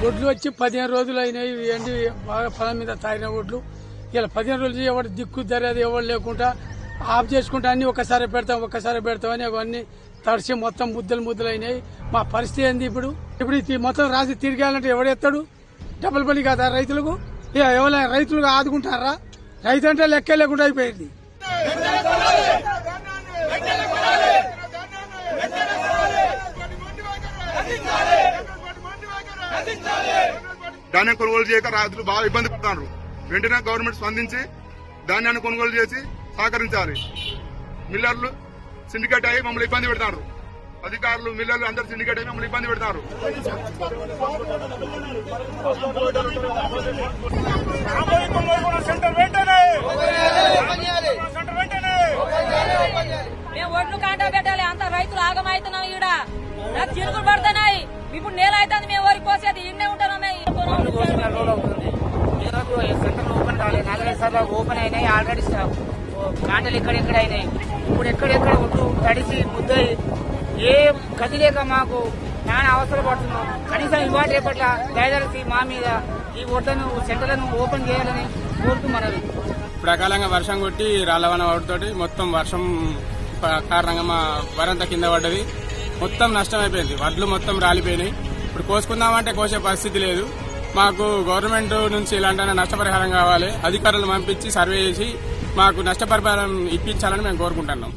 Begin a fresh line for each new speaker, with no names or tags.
ఒడ్లు వచ్చి 15 రోజులు అయినాయి. ఎండి బాగా పొలం మీద తాగిన ఒడ్లు ఇలా 15 రోజులు ఎవరు దిక్కు దర్యాది ఎవరు లేకుండా ఆఫ్ చేసుకుంటా అన్ని ఒక్కసారి పెడతామని అవన్నీ తడిసి మొత్తం ముద్దలు అయినాయి. మా పరిస్థితి ఏంది ఇప్పుడు ఇది మొత్తం రాసి తిరిగాలంటే ఎవడెత్తాడు? డబుల్ పని కాదా రైతులకు? ఎవరైనా రైతులుగా ఆదుకుంటారా? రైతు అంటే లెక్కే లేకుండా అయిపోయింది.
ధాన్యం కొనుగోలు చేయక రైతులు బాగా ఇబ్బంది పడుతున్నారు. వెంటనే గవర్నమెంట్ స్పందించి ధాన్యాన్ని కొనుగోలు చేసి సహకరించాలి. మిల్లర్లు సిండికేట్ అయ్యి మమ్మల్ని ఇబ్బంది పెడతారు. అధికారులు మిల్లర్లు అందరు సిండికేట్ అయ్యి మమ్మల్ని ఇబ్బంది పెడతారు.
మేము ఒడ్లు కాంటా పెట్టాలి. అంత రైతులు ఆగమవుతున్నాం. ఈడ నాకు చిరుకులు పడుతున్నాయి. ఇప్పుడు నేల అవుతుంది. మేము వరకు పోసేది ఇండే ఉంటాను.
సెంటర్ ఓపెన్ కాలేదు. 4 సార్లు ఓపెన్ అయినాయి. ఆల్రెడీ కాంటలు ఎక్కడెక్కడ అయినాయి. ఇప్పుడు ఎక్కడెక్కడ ఒడ్లు తడిసి ముద్దయి ఏ గతి లేక మాకు చాలా అవసరం పడుతున్నాం. కనీసం ఇవాళ రేపట్ల దయదలిసి మా మీద ఈ ఒడ్లను సెంటర్లను ఓపెన్ చేయాలని కోరుతున్నారు.
ఇప్పుడు అకాలంగా వర్షం కొట్టి రాళ్లవన వాటితోటి మొత్తం వర్షం కారణంగా మా వరంతా కింద పడ్డది. మొత్తం నష్టం అయిపోయింది. వడ్లు మొత్తం రాలిపోయినాయి. ఇప్పుడు కోసుకుందామంటే కోసే పరిస్థితి లేదు. మాకు గవర్నమెంట్ నుంచి ఇలాంటి నష్టపరిహారం కావాలి. అధికారులను పంపించి సర్వే చేసి మాకు నష్టపరిహారం ఇప్పించాలని మేము కోరుకుంటున్నాం.